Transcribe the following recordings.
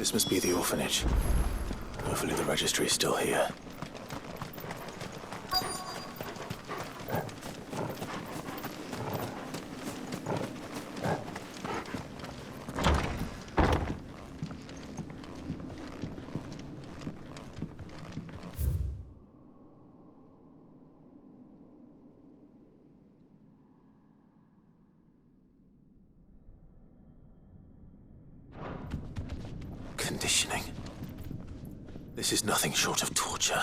This must be the orphanage. Hopefully the registry is still here. Conditioning. This is nothing short of torture.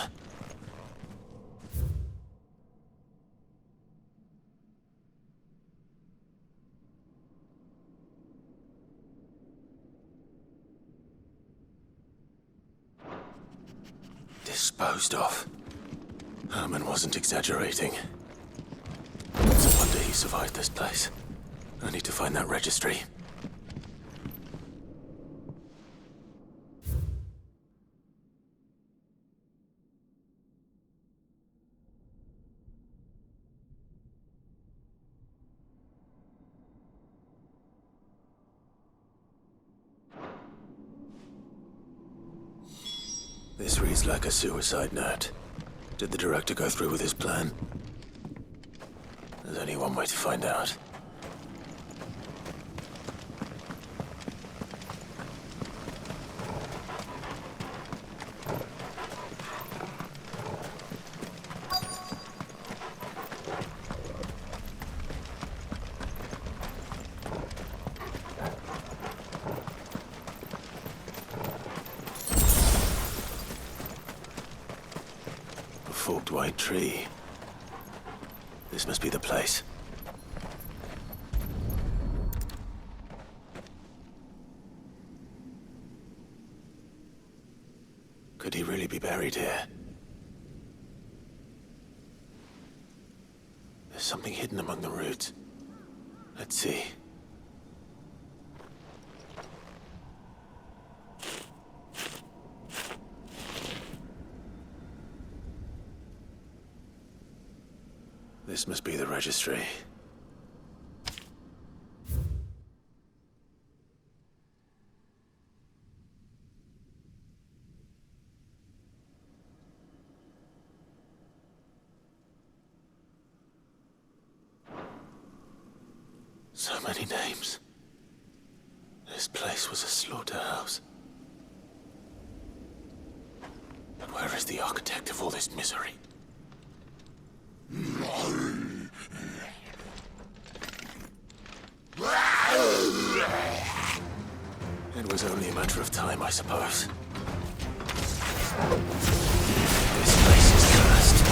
Disposed of. Herman wasn't exaggerating. It's a wonder he survived this place. I need to find that registry. This reads like a suicide note. Did the director go through with his plan? There's only one way to find out. Forked white tree. This must be the place. Could he really be buried here? There's something hidden among the roots. Let's see. This must be the registry. So many names. This place was a slaughterhouse. But where is the architect of all this misery? It was only a matter of time, I suppose. This place is cursed.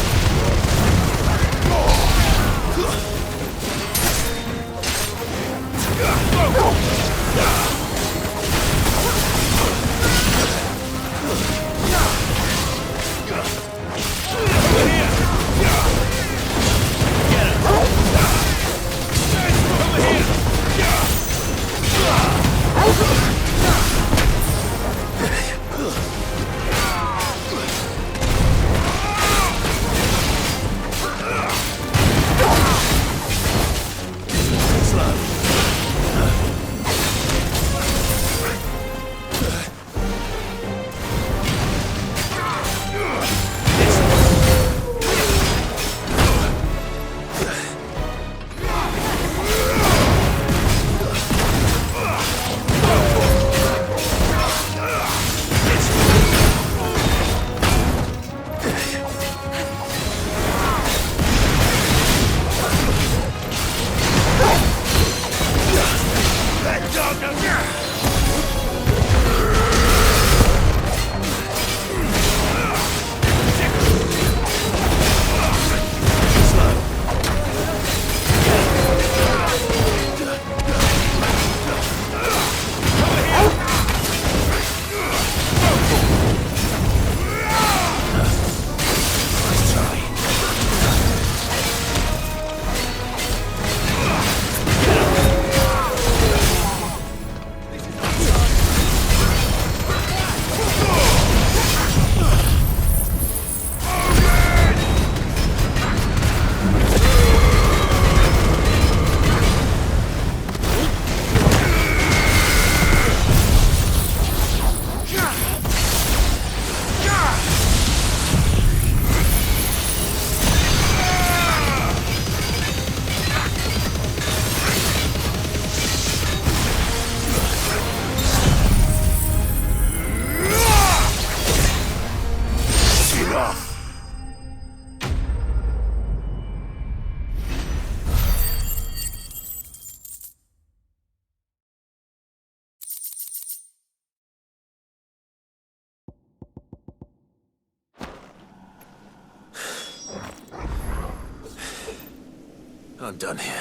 I'm done here.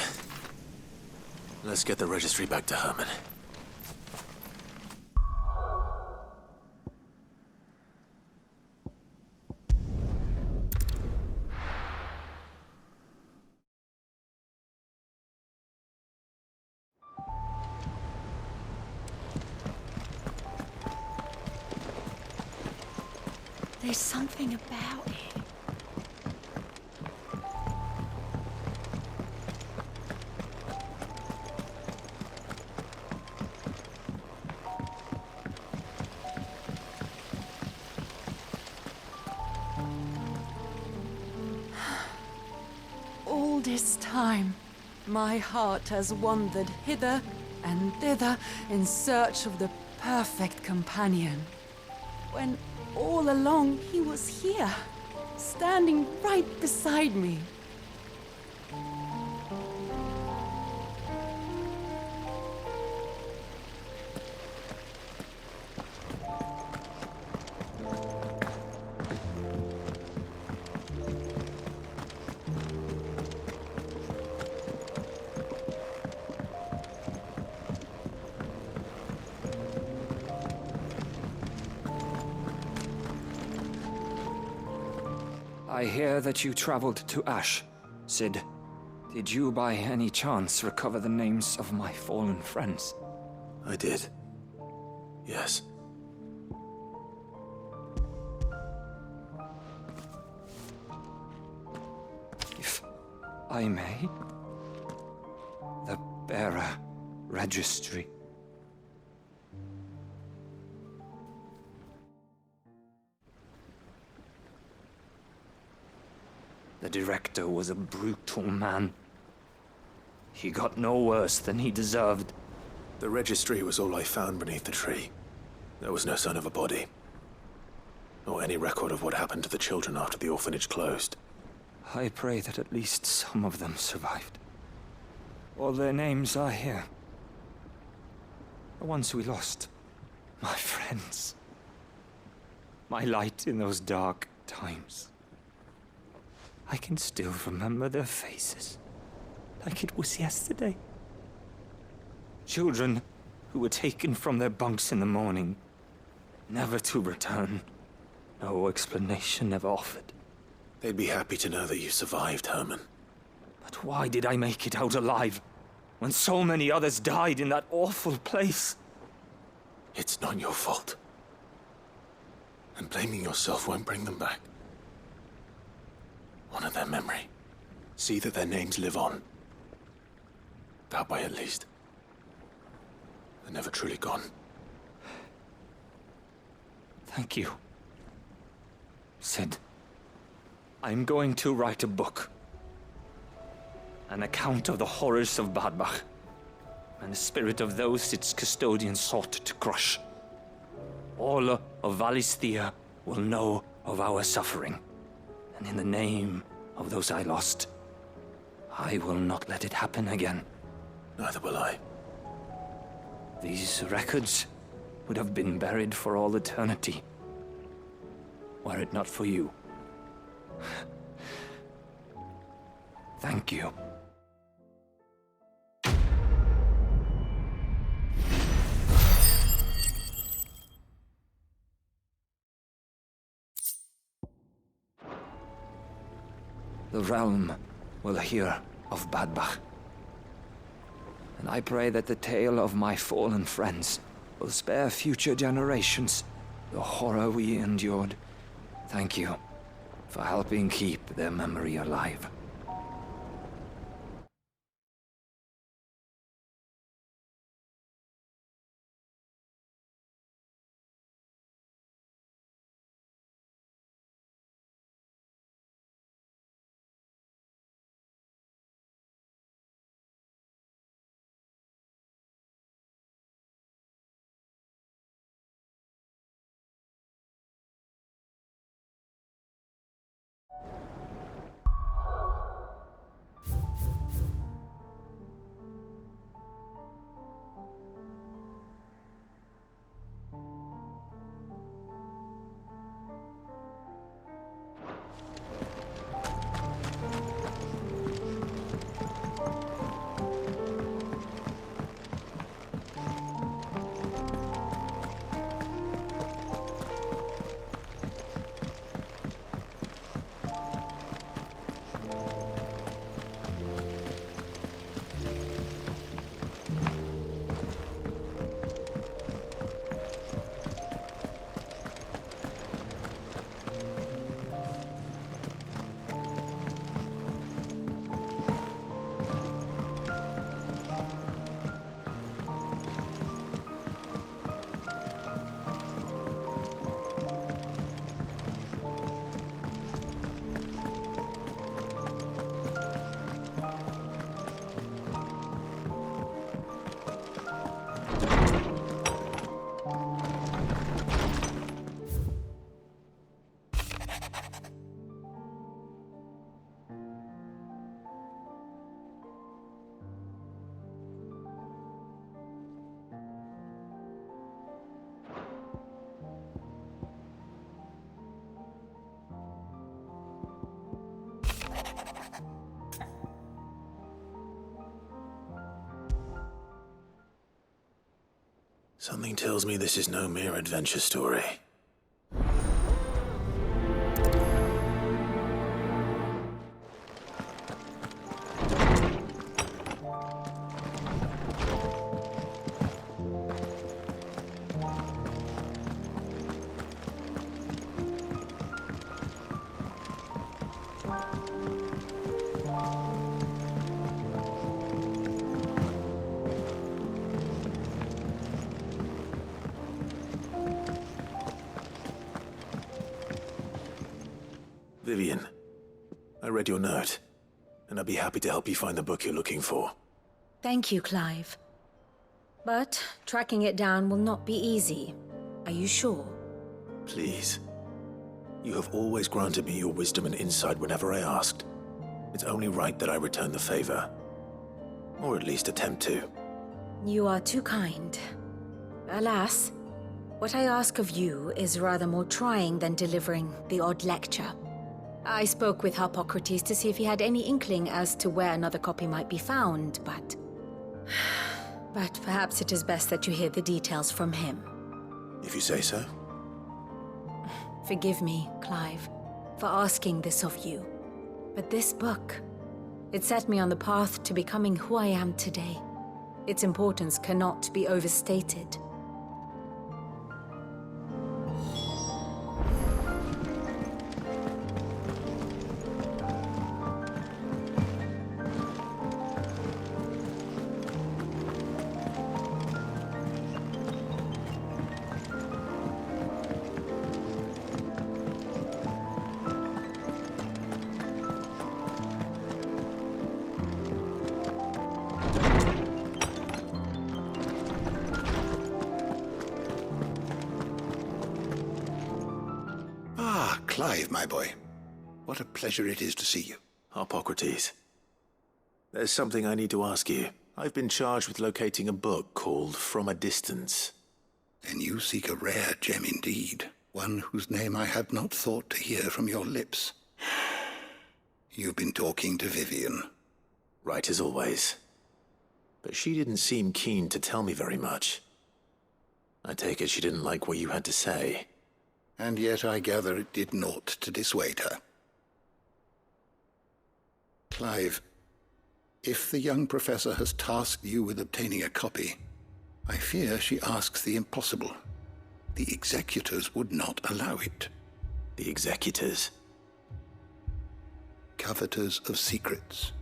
Let's get the registry back to Herman. There's something about it. All this time, my heart has wandered hither and thither in search of the perfect companion. When all along he was here, standing right beside me. I hear that you traveled to Ash. Sid, did you by any chance recover the names of my fallen friends? I did. Yes. If I may? The bearer registry. The director was a brutal man. He got no worse than he deserved. The registry was all I found beneath the tree. There was no sign of a body. Or any record of what happened to the children after the orphanage closed. I pray that at least some of them survived. All their names are here. The ones we lost. My friends. My light in those dark times. I can still remember their faces, like it was yesterday. Children who were taken from their bunks in the morning, never to return. No explanation ever offered. They'd be happy to know that you survived, Herman. But why did I make it out alive, when so many others died in that awful place? It's not your fault. And blaming yourself won't bring them back. Honor their memory. See that their names live on. That way, at least. They're never truly gone. Thank you. Sid, I'm going to write a book. An account of the horrors of Bad Bach, and the spirit of those its custodians sought to crush. All of Valisthea will know of our suffering. And in the name of those I lost, I will not let it happen again. Neither will I. These records would have been buried for all eternity, were it not for you. Thank you. The realm will hear of Bad Bach. And I pray that the tale of my fallen friends will spare future generations the horror we endured. Thank you for helping keep their memory alive. Something tells me this is no mere adventure story. Vivian, I read your note, and I'd be happy to help you find the book you're looking for. Thank you, Clive. But tracking it down will not be easy. Are you sure? Please. You have always granted me your wisdom and insight whenever I asked. It's only right that I return the favor. Or at least attempt to. You are too kind. Alas, what I ask of you is rather more trying than delivering the odd lecture. I spoke with Harpocrates to see if he had any inkling as to where another copy might be found, but... But perhaps it is best that you hear the details from him. If you say so. Forgive me, Clive, for asking this of you. But this book, it set me on the path to becoming who I am today. Its importance cannot be overstated. Clive, my boy. What a pleasure it is to see you. Harpocrates. There's something I need to ask you. I've been charged with locating a book called From a Distance. Then you seek a rare gem indeed. One whose name I had not thought to hear from your lips. You've been talking to Vivian. Right as always. But she didn't seem keen to tell me very much. I take it she didn't like what you had to say. And yet I gather it did naught to dissuade her. Clive, if the young professor has tasked you with obtaining a copy, I fear she asks the impossible. The executors would not allow it. The executors? Coveters of Secrets,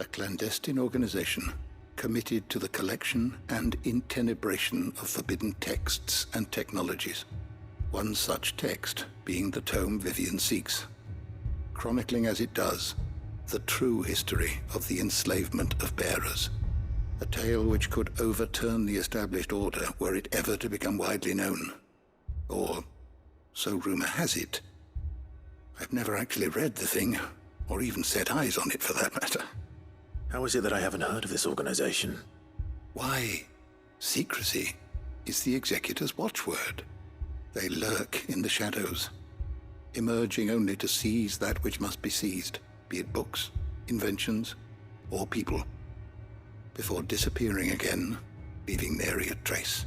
a clandestine organization committed to the collection and intenebration of forbidden texts and technologies. One such text being the tome Vivian seeks, chronicling as it does the true history of the enslavement of bearers, a tale which could overturn the established order were it ever to become widely known. Or, so rumor has it. I've never actually read the thing, or even set eyes on it for that matter. How is it that I haven't heard of this organization? Why, secrecy is the executor's watchword. They lurk in the shadows, emerging only to seize that which must be seized, be it books, inventions, or people, before disappearing again, leaving nary a trace.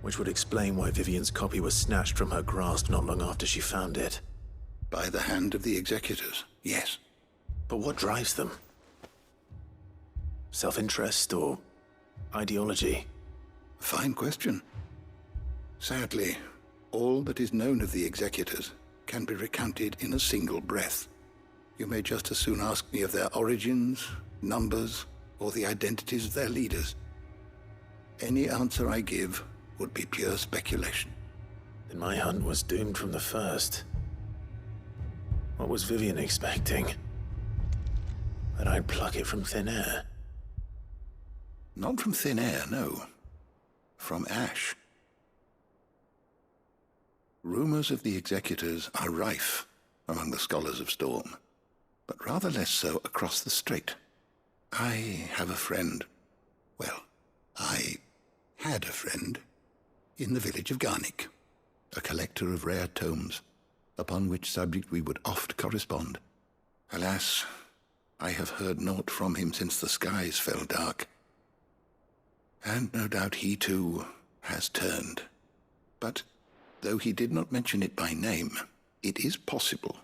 Which would explain why Vivian's copy was snatched from her grasp not long after she found it. By the hand of the executors, yes. But what drives them? Self-interest or ideology? Fine question. Sadly, all that is known of the executors can be recounted in a single breath. You may just as soon ask me of their origins, numbers, or the identities of their leaders. Any answer I give would be pure speculation. Then my hunt was doomed from the first. What was Vivian expecting? That I'd pluck it from thin air? Not from thin air, no. From ash. Rumors of the executors are rife among the scholars of Storm, but rather less so across the strait. I have a friend. Well, I had a friend in the village of Garnick, a collector of rare tomes, upon which subject we would oft correspond. Alas, I have heard naught from him since the skies fell dark. And no doubt he, too, has turned. But, though he did not mention it by name, it is possible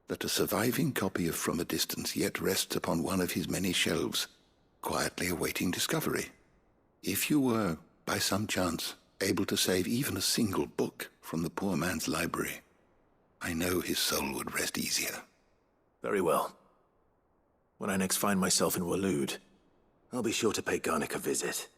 that a surviving copy of From a Distance yet rests upon one of his many shelves, quietly awaiting discovery. If you were, by some chance, able to save even a single book from the poor man's library, I know his soul would rest easier. Very well. When I next find myself in Waloed, I'll be sure to pay Garnick a visit.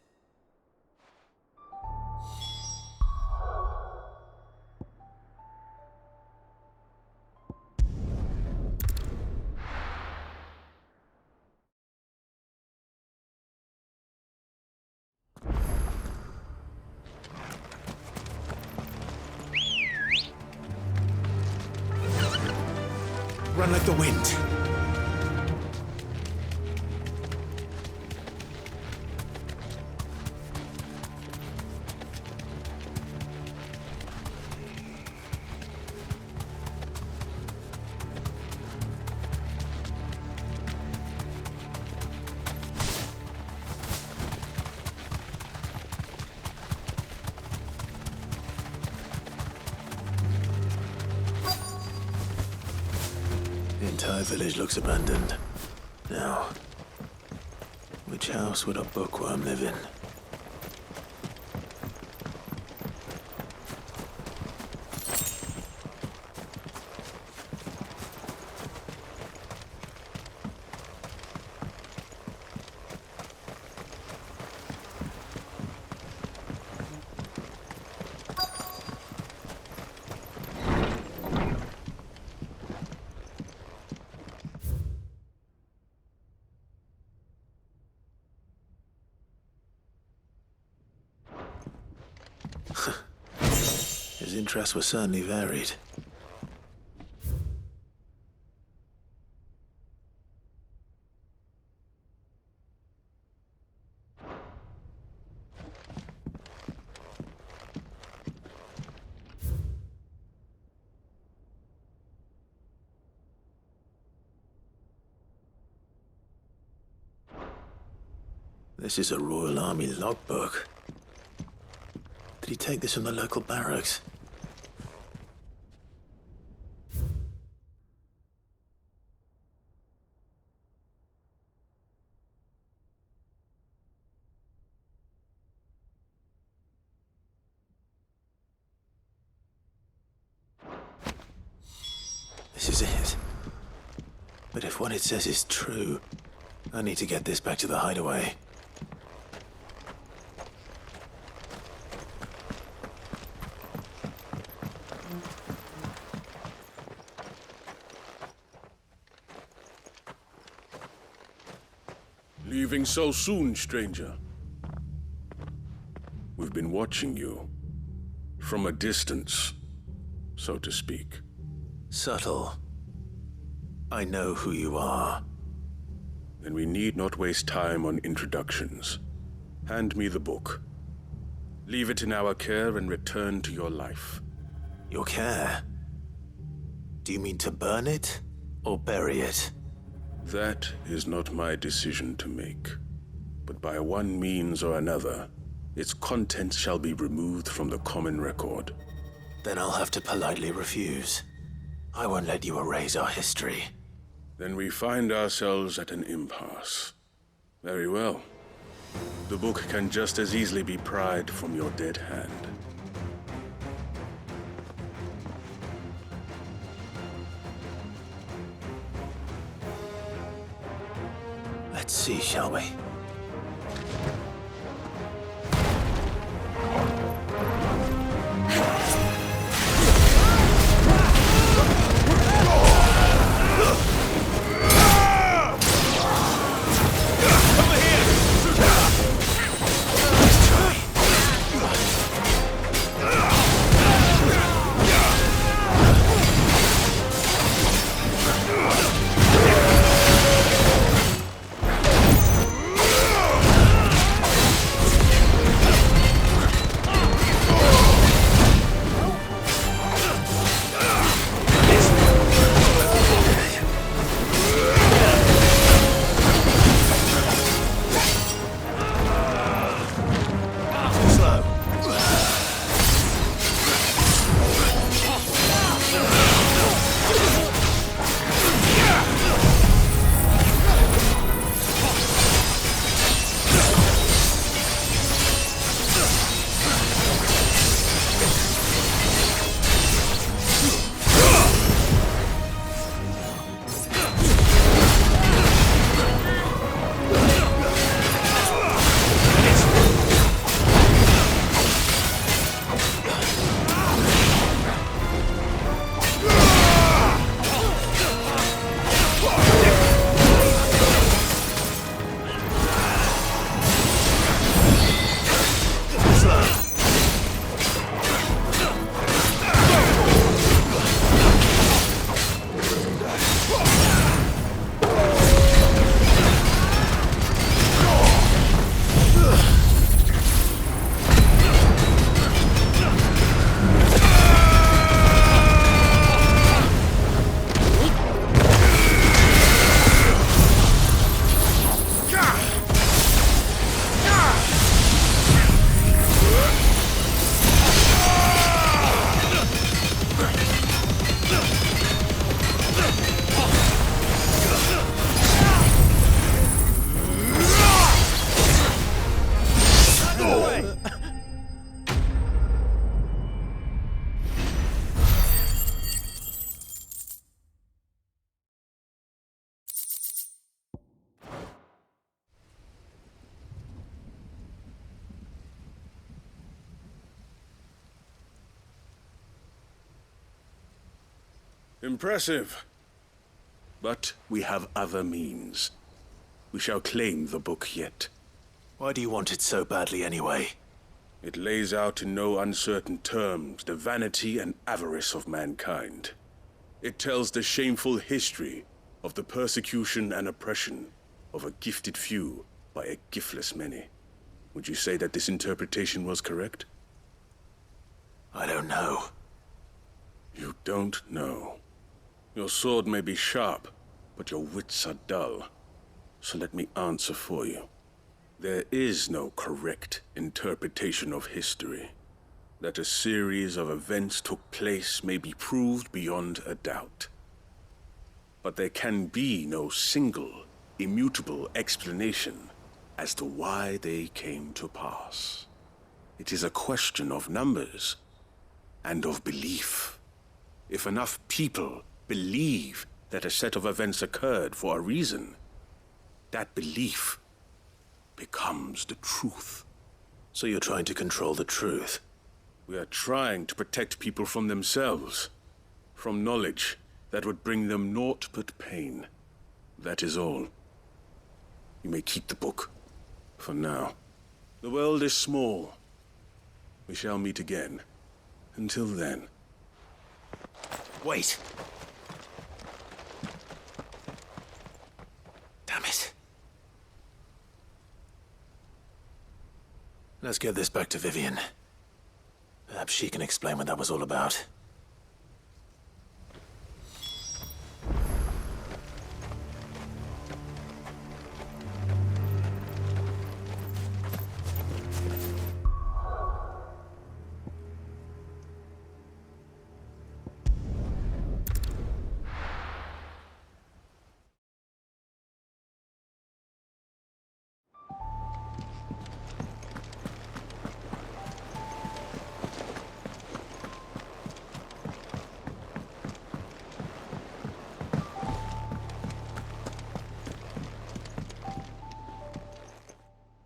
Run like the wind. The entire village looks abandoned. Now, which house would a bookworm live in? His interests were certainly varied. This is a Royal Army logbook. Did he take this from the local barracks? This is it. But if what it says is true, I need to get this back to the hideaway. Leaving so soon, stranger? We've been watching you. From a distance, so to speak. Subtle. I know who you are. Then we need not waste time on introductions. Hand me the book. Leave it in our care and return to your life. Your care? Do you mean to burn it or bury it? That is not my decision to make. But by one means or another, its contents shall be removed from the common record. Then I'll have to politely refuse. I won't let you erase our history. Then we find ourselves at an impasse. Very well. The book can just as easily be pried from your dead hand. Let's see, shall we? Impressive. But we have other means. We shall claim the book yet. Why do you want it so badly anyway? It lays out in no uncertain terms the vanity and avarice of mankind. It tells the shameful history of the persecution and oppression of a gifted few by a giftless many. Would you say that this interpretation was correct? I don't know. You don't know. Your sword may be sharp, but your wits are dull. So let me answer for you. There is no correct interpretation of history. That a series of events took place may be proved beyond a doubt. But there can be no single, immutable explanation as to why they came to pass. It is a question of numbers and of belief. If enough people believe that a set of events occurred for a reason, that belief becomes the truth. So you're trying to control the truth? We are trying to protect people from themselves, from knowledge that would bring them naught but pain. That is all. You may keep the book, for now. The world is small. We shall meet again. Until then. Wait! Damn it. Let's get this back to Vivian. Perhaps she can explain what that was all about.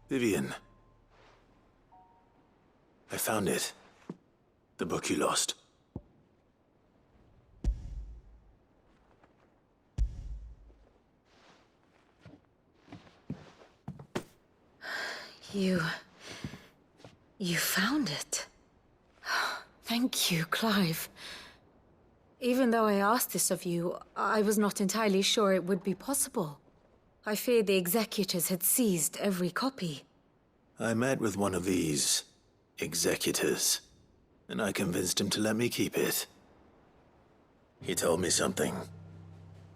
Vivian. I found it. The book you lost. You found it. Thank you, Clive. Even though I asked this of you, I was not entirely sure it would be possible. I feared the executors had seized every copy. I met with one of these executors, and I convinced him to let me keep it. He told me something.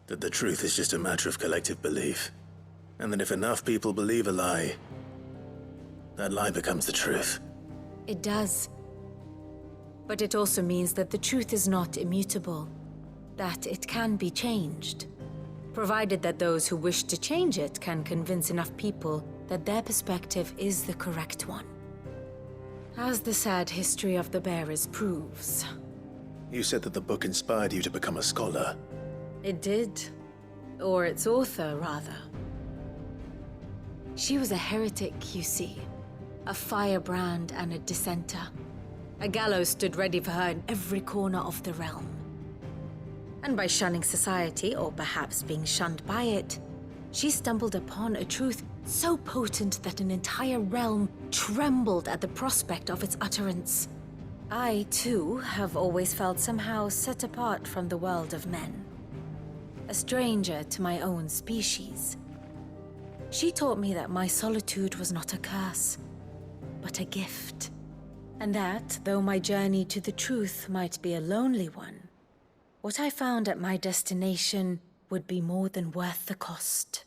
That the truth is just a matter of collective belief. And that if enough people believe a lie, that lie becomes the truth. It does. But it also means that the truth is not immutable. That it can be changed. Provided that those who wish to change it can convince enough people that their perspective is the correct one. As the sad history of the bearers proves. You said that the book inspired you to become a scholar. It did. Or its author, rather. She was a heretic, you see. A firebrand and a dissenter. A gallows stood ready for her in every corner of the realm. And by shunning society, or perhaps being shunned by it, she stumbled upon a truth so potent that an entire realm trembled at the prospect of its utterance. I, too, have always felt somehow set apart from the world of men. A stranger to my own species. She taught me that my solitude was not a curse, but a gift. And that, though my journey to the truth might be a lonely one, what I found at my destination would be more than worth the cost.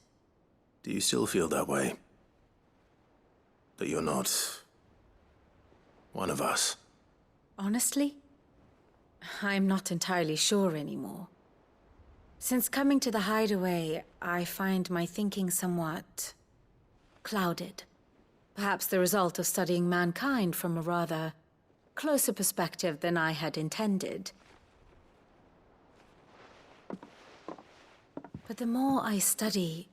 Do you still feel that way? That you're not one of us? Honestly, I'm not entirely sure anymore. Since coming to the hideaway, I find my thinking somewhat clouded. Perhaps the result of studying mankind from a rather closer perspective than I had intended. But the more I study,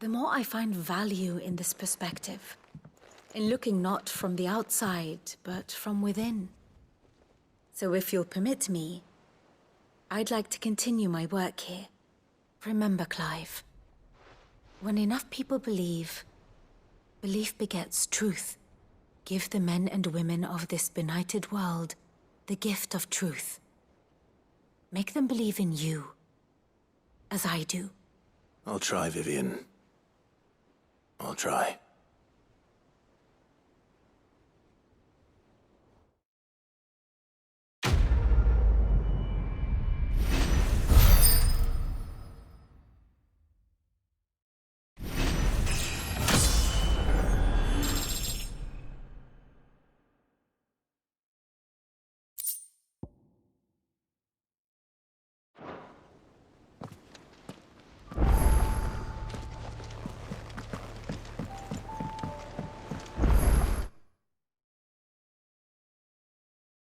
the more I find value in this perspective. In looking not from the outside, but from within. So if you'll permit me, I'd like to continue my work here. Remember, Clive, when enough people believe, belief begets truth. Give the men and women of this benighted world the gift of truth. Make them believe in you, as I do. I'll try, Vivian. I'll try.